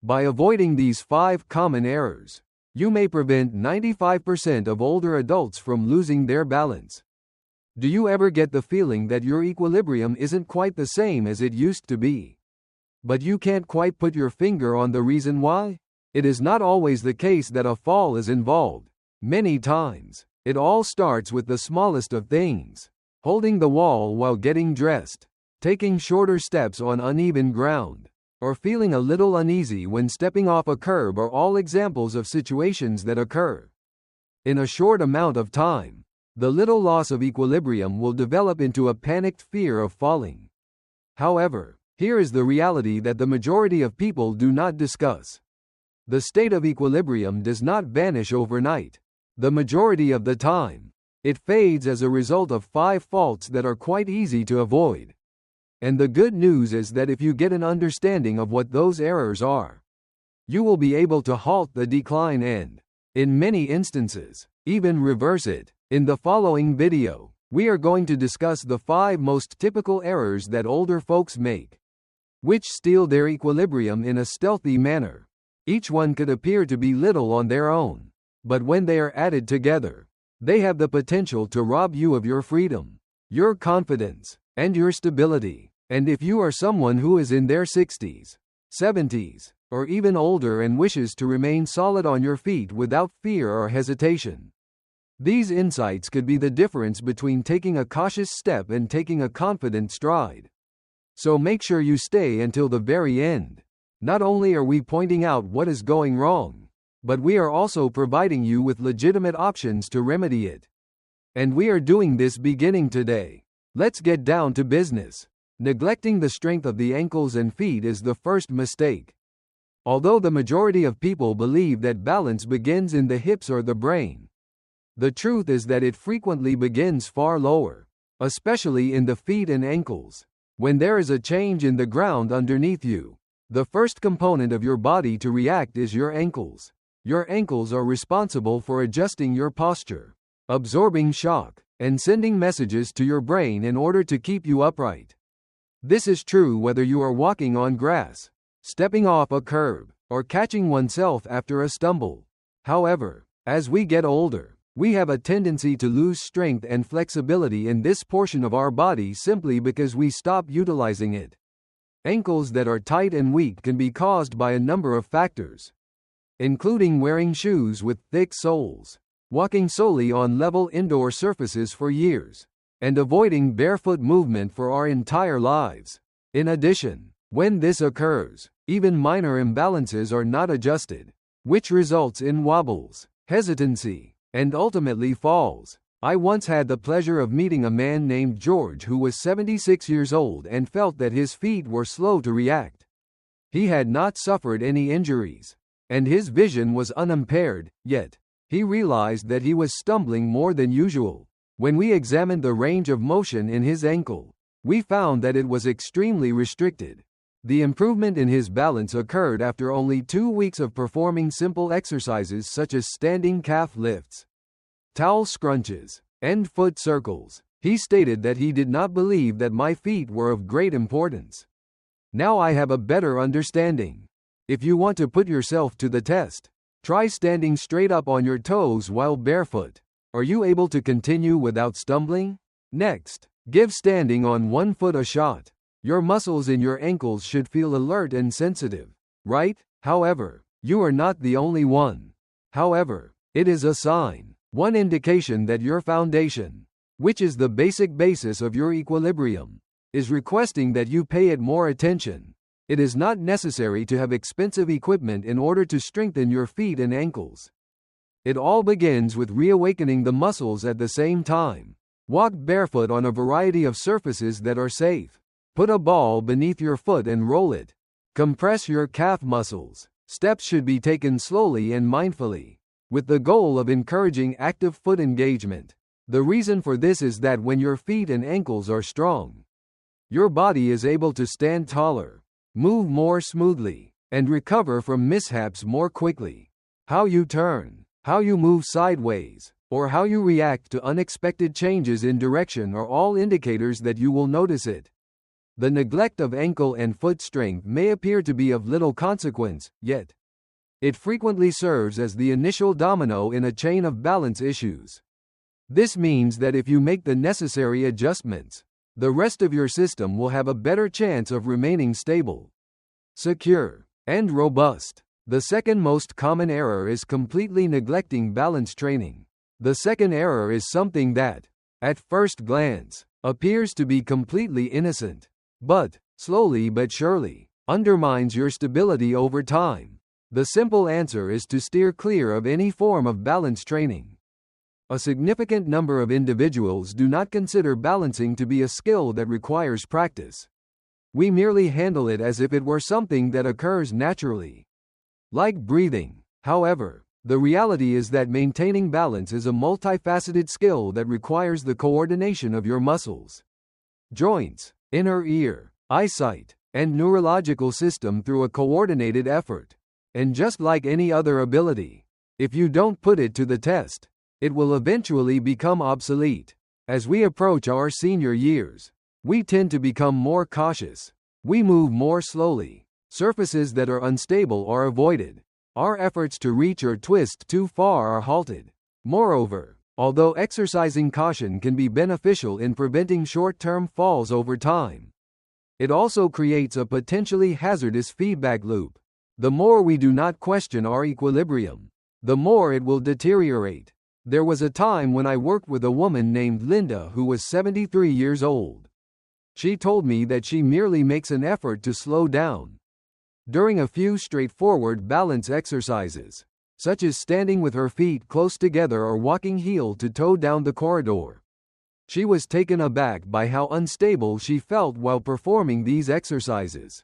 By avoiding these 5 common errors, you may prevent 95% of older adults from losing their balance. Do you ever get the feeling that your equilibrium isn't quite the same as it used to be? But you can't quite put your finger on the reason why? It is not always the case that a fall is involved. Many times, it all starts with the smallest of things. Holding the wall while getting dressed, taking shorter steps on uneven ground, or feeling a little uneasy when stepping off a curb are all examples of situations that occur. In a short amount of time, the little loss of equilibrium will develop into a panicked fear of falling. However, here is the reality that the majority of people do not discuss. The state of equilibrium does not vanish overnight. The majority of the time, it fades as a result of 5 faults that are quite easy to avoid. And the good news is that if you get an understanding of what those errors are, you will be able to halt the decline and, in many instances, even reverse it. In the following video, we are going to discuss the 5 most typical errors that older folks make, which steal their equilibrium in a stealthy manner. Each one could appear to be little on their own, but when they are added together, they have the potential to rob you of your freedom, your confidence, and your stability. And if you are someone who is in their 60s, 70s, or even older and wishes to remain solid on your feet without fear or hesitation, these insights could be the difference between taking a cautious step and taking a confident stride. So make sure you stay until the very end. Not only are we pointing out what is going wrong, but we are also providing you with legitimate options to remedy it. And we are doing this beginning today. Let's get down to business. Neglecting the strength of the ankles and feet is the first mistake. Although the majority of people believe that balance begins in the hips or the brain, the truth is that it frequently begins far lower, especially in the feet and ankles. When there is a change in the ground underneath you, the first component of your body to react is your ankles. Your ankles are responsible for adjusting your posture, absorbing shock, and sending messages to your brain in order to keep you upright. This is true whether you are walking on grass, stepping off a curb, or catching oneself after a stumble. However, as we get older, we have a tendency to lose strength and flexibility in this portion of our body simply because we stop utilizing it. Ankles that are tight and weak can be caused by a number of factors, including wearing shoes with thick soles, walking solely on level indoor surfaces for years, and avoiding barefoot movement for our entire lives. In addition, when this occurs, even minor imbalances are not adjusted, which results in wobbles, hesitancy, and ultimately falls. I once had the pleasure of meeting a man named George who was 76 years old and felt that his feet were slow to react. He had not suffered any injuries, and his vision was unimpaired, yet he realized that he was stumbling more than usual. When we examined the range of motion in his ankle, we found that it was extremely restricted. The improvement in his balance occurred after only 2 weeks of performing simple exercises such as standing calf lifts, towel scrunches, and foot circles. He stated that he did not believe that my feet were of great importance. Now I have a better understanding. If you want to put yourself to the test, try standing straight up on your toes while barefoot. Are you able to continue without stumbling? Next, give standing on one foot a shot. Your muscles in your ankles should feel alert and sensitive, right? However, you are not the only one. However, it is a sign, one indication that your foundation, which is the basic basis of your equilibrium, is requesting that you pay it more attention. It is not necessary to have expensive equipment in order to strengthen your feet and ankles. It all begins with reawakening the muscles at the same time. Walk barefoot on a variety of surfaces that are safe. Put a ball beneath your foot and roll it. Compress your calf muscles. Steps should be taken slowly and mindfully, with the goal of encouraging active foot engagement. The reason for this is that when your feet and ankles are strong, your body is able to stand taller, move more smoothly, and recover from mishaps more quickly. How you turn, how you move sideways, or how you react to unexpected changes in direction are all indicators that you will notice it. The neglect of ankle and foot strength may appear to be of little consequence, yet it frequently serves as the initial domino in a chain of balance issues. This means that if you make the necessary adjustments, the rest of your system will have a better chance of remaining stable, secure, and robust. The second most common error is completely neglecting balance training. The second error is something that, at first glance, appears to be completely innocent, but, slowly but surely, undermines your stability over time. The simple answer is to steer clear of any form of balance training. A significant number of individuals do not consider balancing to be a skill that requires practice. We merely handle it as if it were something that occurs naturally, like breathing. However, the reality is that maintaining balance is a multifaceted skill that requires the coordination of your muscles, joints, inner ear, eyesight, and neurological system through a coordinated effort. And just like any other ability, if you don't put it to the test, it will eventually become obsolete. As we approach our senior years, we tend to become more cautious. We move more slowly. Surfaces that are unstable are avoided. Our efforts to reach or twist too far are halted. Moreover, although exercising caution can be beneficial in preventing short-term falls over time, it also creates a potentially hazardous feedback loop. The more we do not question our equilibrium, the more it will deteriorate. There was a time when I worked with a woman named Linda who was 73 years old. She told me that she merely makes an effort to slow down during a few straightforward balance exercises, such as standing with her feet close together or walking heel to toe down the corridor. She was taken aback by how unstable she felt while performing these exercises.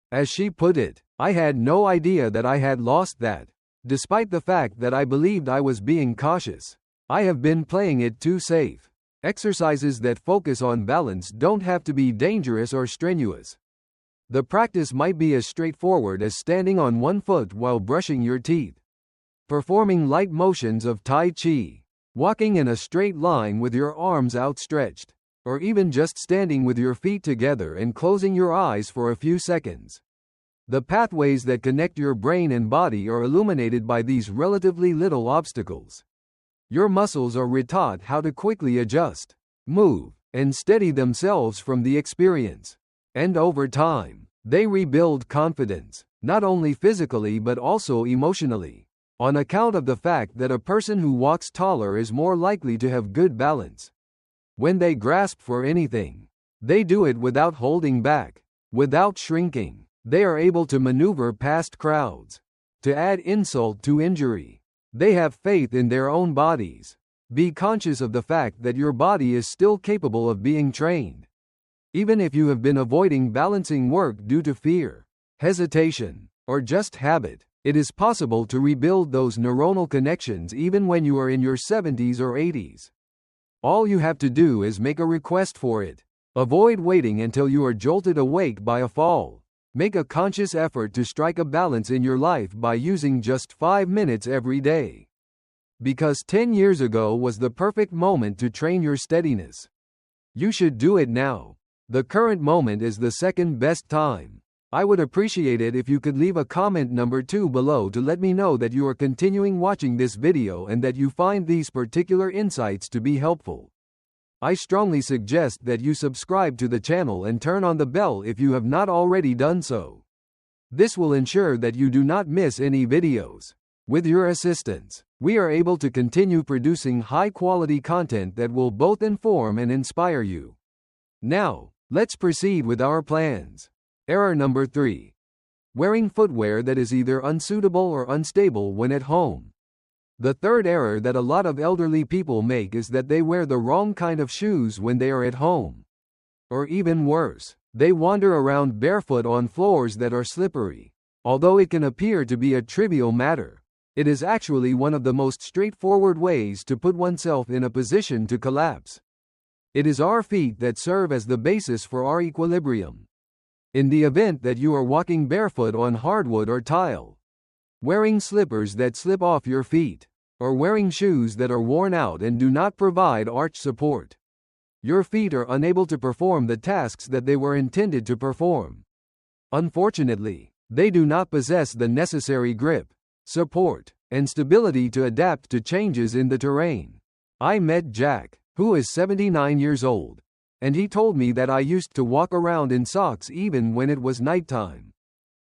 As she put it, "I had no idea that I had lost that. Despite the fact that I believed I was being cautious, I have been playing it too safe." Exercises that focus on balance don't have to be dangerous or strenuous. The practice might be as straightforward as standing on one foot while brushing your teeth, performing light motions of Tai Chi, walking in a straight line with your arms outstretched, or even just standing with your feet together and closing your eyes for a few seconds. The pathways that connect your brain and body are illuminated by these relatively little obstacles. Your muscles are retaught how to quickly adjust, move, and steady themselves from the experience. And over time, they rebuild confidence, not only physically but also emotionally, on account of the fact that a person who walks taller is more likely to have good balance. When they grasp for anything, they do it without holding back, without shrinking. They are able to maneuver past crowds. To add insult to injury, they have faith in their own bodies. Be conscious of the fact that your body is still capable of being trained. Even if you have been avoiding balancing work due to fear, hesitation, or just habit, it is possible to rebuild those neuronal connections even when you are in your 70s or 80s. All you have to do is make a request for it. Avoid waiting until you are jolted awake by a fall. Make a conscious effort to strike a balance in your life by using just 5 minutes every day. Because 10 years ago was the perfect moment to train your steadiness, you should do it now. The current moment is the second best time. I would appreciate it if you could leave a comment number 2 below to let me know that you are continuing watching this video and that you find these particular insights to be helpful. I strongly suggest that you subscribe to the channel and turn on the bell if you have not already done so. This will ensure that you do not miss any videos. With your assistance, we are able to continue producing high-quality content that will both inform and inspire you. Now, let's proceed with our plans. Error number 3. Wearing footwear that is either unsuitable or unstable when at home. The third error that a lot of elderly people make is that they wear the wrong kind of shoes when they are at home. Or even worse, they wander around barefoot on floors that are slippery. Although it can appear to be a trivial matter, it is actually one of the most straightforward ways to put oneself in a position to collapse. It is our feet that serve as the basis for our equilibrium. In the event that you are walking barefoot on hardwood or tile, wearing slippers that slip off your feet, or wearing shoes that are worn out and do not provide arch support, your feet are unable to perform the tasks that they were intended to perform. Unfortunately, they do not possess the necessary grip, support, and stability to adapt to changes in the terrain. I met Jack, who is 79 years old, and he told me that I used to walk around in socks even when it was nighttime.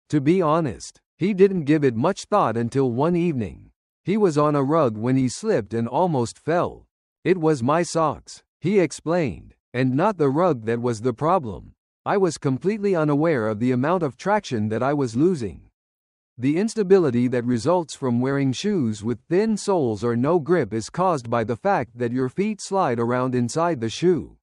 To be honest, he didn't give it much thought until one evening. He was on a rug when he slipped and almost fell. It was my socks, he explained, and not the rug that was the problem. I was completely unaware of the amount of traction that I was losing. The instability that results from wearing shoes with thin soles or no grip is caused by the fact that your feet slide around inside the shoe.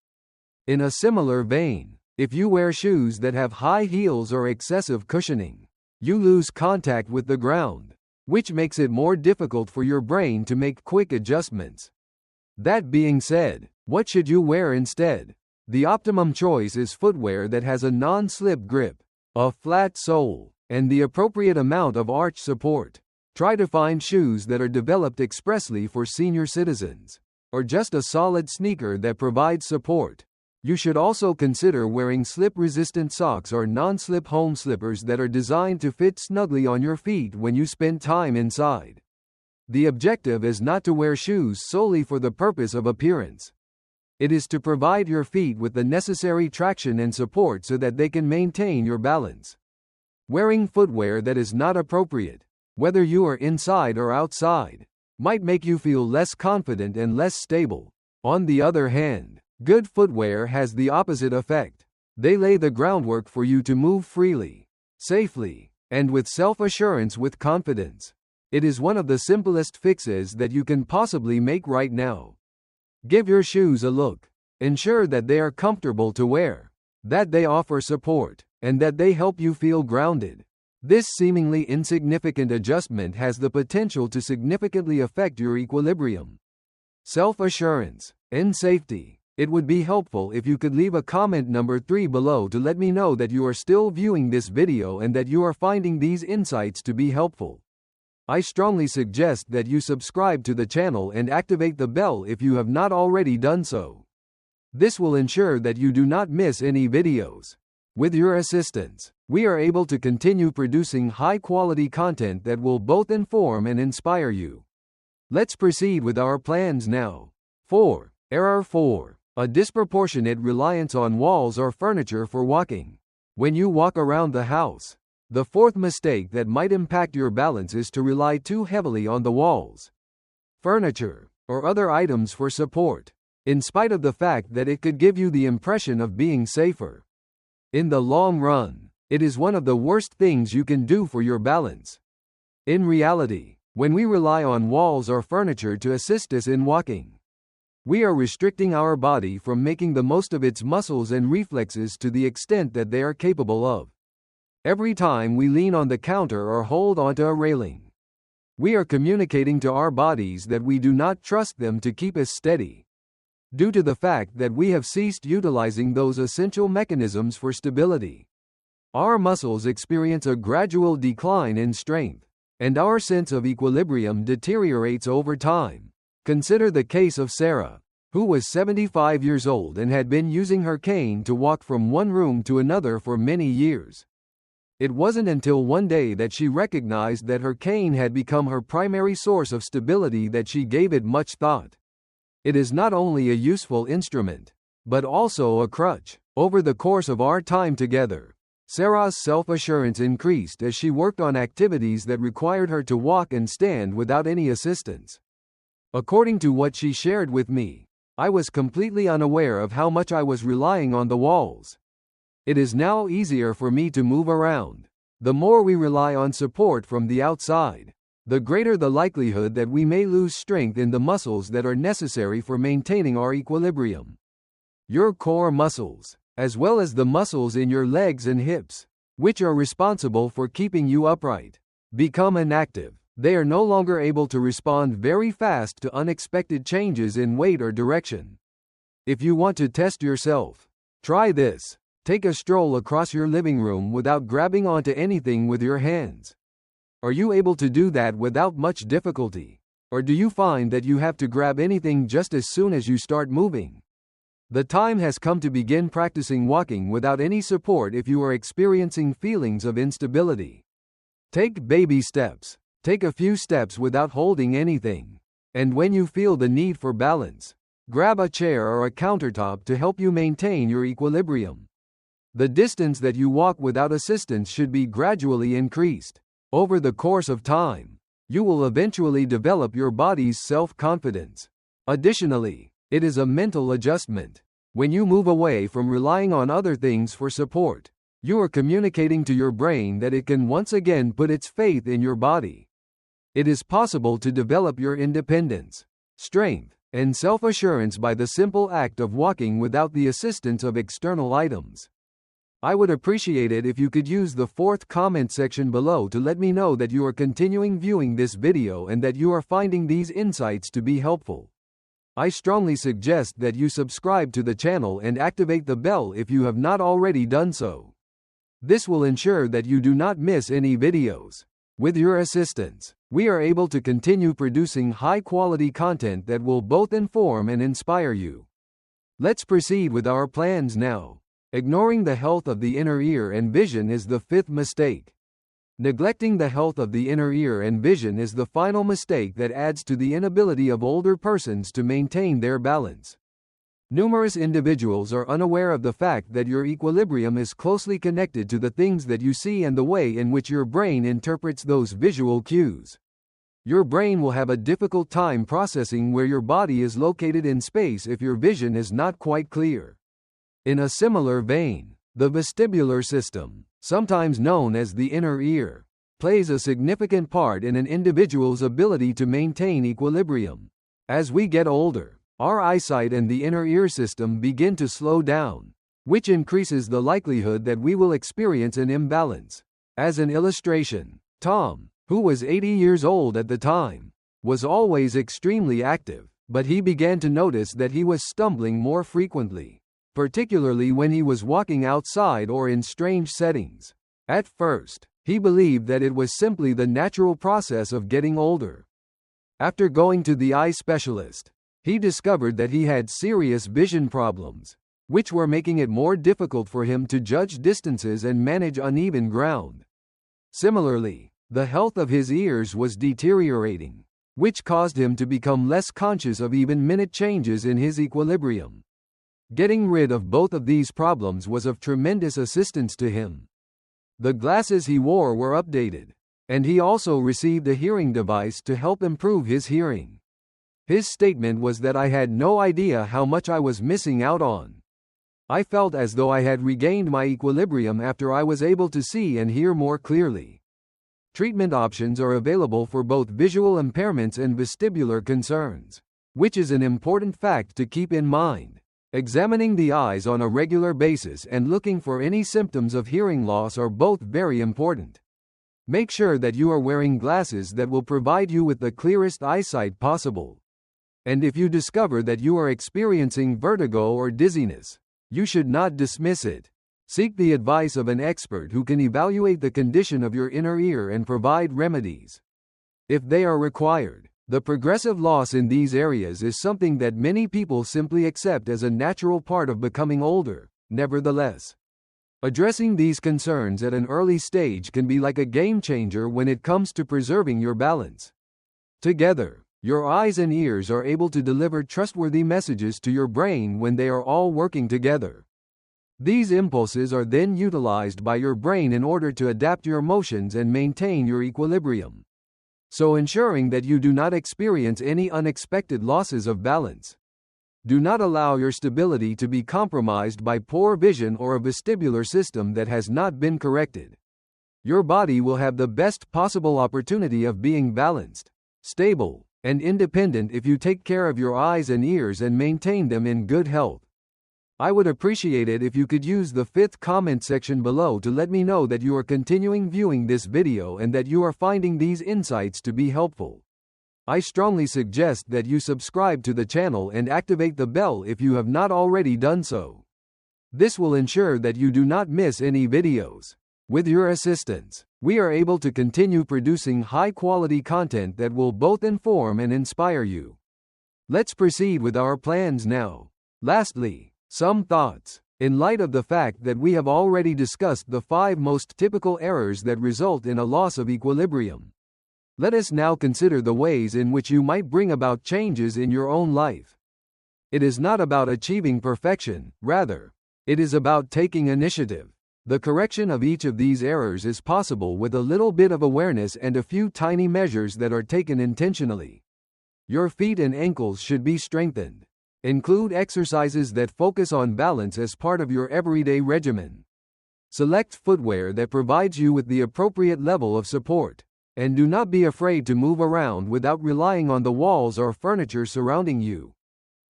In a similar vein, if you wear shoes that have high heels or excessive cushioning, you lose contact with the ground, which makes it more difficult for your brain to make quick adjustments. That being said, what should you wear instead? The optimum choice is footwear that has a non-slip grip, a flat sole, and the appropriate amount of arch support. Try to find shoes that are developed expressly for senior citizens, or just a solid sneaker that provides support. You should also consider wearing slip-resistant socks or non-slip home slippers that are designed to fit snugly on your feet when you spend time inside. The objective is not to wear shoes solely for the purpose of appearance. It is to provide your feet with the necessary traction and support so that they can maintain your balance. Wearing footwear that is not appropriate, whether you are inside or outside, might make you feel less confident and less stable. On the other hand, good footwear has the opposite effect. They lay the groundwork for you to move freely, safely, and with self-assurance with confidence. It is one of the simplest fixes that you can possibly make right now. Give your shoes a look. Ensure that they are comfortable to wear, that they offer support, and that they help you feel grounded. This seemingly insignificant adjustment has the potential to significantly affect your equilibrium, self-assurance, and safety. It would be helpful if you could leave a comment number 3 below to let me know that you are still viewing this video and that you are finding these insights to be helpful. I strongly suggest that you subscribe to the channel and activate the bell if you have not already done so. This will ensure that you do not miss any videos. With your assistance, we are able to continue producing high-quality content that will both inform and inspire you. Let's proceed with our plans now. 4. Error 4. A disproportionate reliance on walls or furniture for walking. When you walk around the house, the fourth mistake that might impact your balance is to rely too heavily on the walls, furniture, or other items for support, in spite of the fact that it could give you the impression of being safer. In the long run, it is one of the worst things you can do for your balance. In reality, when we rely on walls or furniture to assist us in walking, we are restricting our body from making the most of its muscles and reflexes to the extent that they are capable of. Every time we lean on the counter or hold onto a railing, we are communicating to our bodies that we do not trust them to keep us steady, due to the fact that we have ceased utilizing those essential mechanisms for stability. Our muscles experience a gradual decline in strength, and our sense of equilibrium deteriorates over time. Consider the case of Sarah, who was 75 years old and had been using her cane to walk from one room to another for many years. It wasn't until one day that she recognized that her cane had become her primary source of stability that she gave it much thought. It is not only a useful instrument, but also a crutch. Over the course of our time together, Sarah's self-assurance increased as she worked on activities that required her to walk and stand without any assistance. According to what she shared with me, I was completely unaware of how much I was relying on the walls. It is now easier for me to move around. The more we rely on support from the outside, the greater the likelihood that we may lose strength in the muscles that are necessary for maintaining our equilibrium. Your core muscles, as well as the muscles in your legs and hips, which are responsible for keeping you upright, become inactive. They are no longer able to respond very fast to unexpected changes in weight or direction. If you want to test yourself, try this. Take a stroll across your living room without grabbing onto anything with your hands. Are you able to do that without much difficulty? Or do you find that you have to grab anything just as soon as you start moving? The time has come to begin practicing walking without any support if you are experiencing feelings of instability. Take baby steps. Take a few steps without holding anything. And when you feel the need for balance, grab a chair or a countertop to help you maintain your equilibrium. The distance that you walk without assistance should be gradually increased. Over the course of time, you will eventually develop your body's self-confidence. Additionally, it is a mental adjustment. When you move away from relying on other things for support, you are communicating to your brain that it can once again put its faith in your body. It is possible to develop your independence, strength, and self-assurance by the simple act of walking without the assistance of external items. I would appreciate it if you could use the fourth comment section below to let me know that you are continuing viewing this video and that you are finding these insights to be helpful. I strongly suggest that you subscribe to the channel and activate the bell if you have not already done so. This will ensure that you do not miss any videos. With your assistance, we are able to continue producing high-quality content that will both inform and inspire you. Let's proceed with our plans now. Ignoring the health of the inner ear and vision is the fifth mistake. Neglecting the health of the inner ear and vision is the final mistake that adds to the inability of older persons to maintain their balance. Numerous individuals are unaware of the fact that your equilibrium is closely connected to the things that you see and the way in which your brain interprets those visual cues. Your brain will have a difficult time processing where your body is located in space if your vision is not quite clear. In a similar vein, the vestibular system, sometimes known as the inner ear, plays a significant part in an individual's ability to maintain equilibrium. As we get older, our eyesight and the inner ear system begin to slow down, which increases the likelihood that we will experience an imbalance. As an illustration, Tom, who was 80 years old at the time, was always extremely active, but he began to notice that he was stumbling more frequently, particularly when he was walking outside or in strange settings. At first, he believed that it was simply the natural process of getting older. After going to the eye specialist, he discovered that he had serious vision problems, which were making it more difficult for him to judge distances and manage uneven ground. Similarly, the health of his ears was deteriorating, which caused him to become less conscious of even minute changes in his equilibrium. Getting rid of both of these problems was of tremendous assistance to him. The glasses he wore were updated, and he also received a hearing device to help improve his hearing. His statement was that I had no idea how much I was missing out on. I felt as though I had regained my equilibrium after I was able to see and hear more clearly. Treatment options are available for both visual impairments and vestibular concerns, which is an important fact to keep in mind. Examining the eyes on a regular basis and looking for any symptoms of hearing loss are both very important. Make sure that you are wearing glasses that will provide you with the clearest eyesight possible. And if you discover that you are experiencing vertigo or dizziness, you should not dismiss it. Seek the advice of an expert who can evaluate the condition of your inner ear and provide remedies, if they are required. The progressive loss in these areas is something that many people simply accept as a natural part of becoming older. Nevertheless, addressing these concerns at an early stage can be like a game changer when it comes to preserving your balance. Together, your eyes and ears are able to deliver trustworthy messages to your brain when they are all working together. These impulses are then utilized by your brain in order to adapt your motions and maintain your equilibrium, so ensuring that you do not experience any unexpected losses of balance. Do not allow your stability to be compromised by poor vision or a vestibular system that has not been corrected. Your body will have the best possible opportunity of being balanced, stable, and independent if you take care of your eyes and ears and maintain them in good health. I would appreciate it if you could use the fifth comment section below to let me know that you are continuing viewing this video and that you are finding these insights to be helpful. I strongly suggest that you subscribe to the channel and activate the bell if you have not already done so. This will ensure that you do not miss any videos. With your assistance, we are able to continue producing high-quality content that will both inform and inspire you. Let's proceed with our plans now. Lastly, Some thoughts. In light of the fact that we have already discussed the 5 most typical errors that result in a loss of equilibrium, let us now consider the ways in which you might bring about changes in your own life. It is not about achieving perfection, rather, it is about taking initiative. The correction of each of these errors is possible with a little bit of awareness and a few tiny measures that are taken intentionally. Your feet and ankles should be strengthened. Include exercises that focus on balance as part of your everyday regimen. Select footwear that provides you with the appropriate level of support. And do not be afraid to move around without relying on the walls or furniture surrounding you.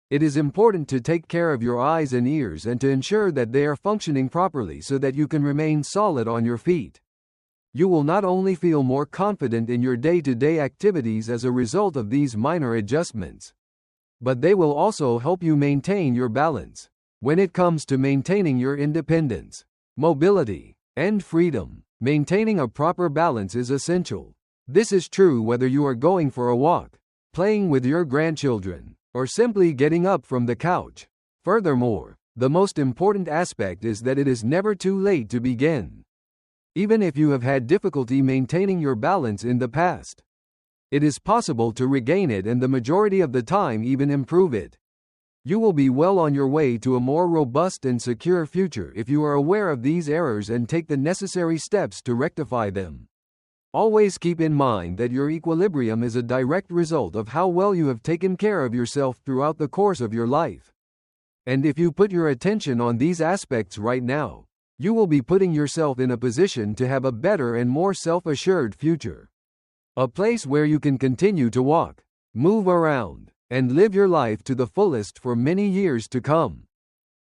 It is important to take care of your eyes and ears and to ensure that they are functioning properly so that you can remain solid on your feet. You will not only feel more confident in your day-to-day activities as a result of these minor adjustments, but they will also help you maintain your balance. When it comes to maintaining your independence, mobility, and freedom, maintaining a proper balance is essential. This is true whether you are going for a walk, playing with your grandchildren, or simply getting up from the couch. Furthermore, the most important aspect is that it is never too late to begin. Even if you have had difficulty maintaining your balance in the past, it is possible to regain it and the majority of the time even improve it. You will be well on your way to a more robust and secure future if you are aware of these errors and take the necessary steps to rectify them. Always keep in mind that your equilibrium is a direct result of how well you have taken care of yourself throughout the course of your life. And if you put your attention on these aspects right now, you will be putting yourself in a position to have a better and more self-assured future. A place where you can continue to walk, move around, and live your life to the fullest for many years to come.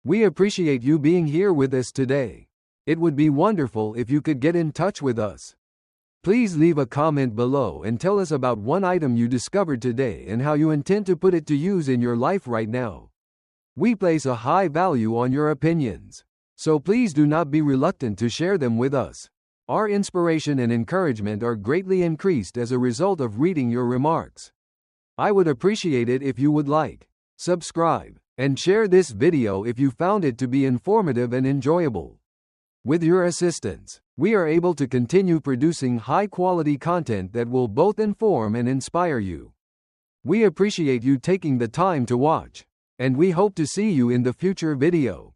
We appreciate you being here with us today. It would be wonderful if you could get in touch with us. Please leave a comment below and tell us about one item you discovered today and how you intend to put it to use in your life right now. We place a high value on your opinions, so please do not be reluctant to share them with us. Our inspiration and encouragement are greatly increased as a result of reading your remarks. I would appreciate it if you would like, subscribe, and share this video if you found it to be informative and enjoyable. With your assistance, we are able to continue producing high-quality content that will both inform and inspire you. We appreciate you taking the time to watch, and we hope to see you in the future video.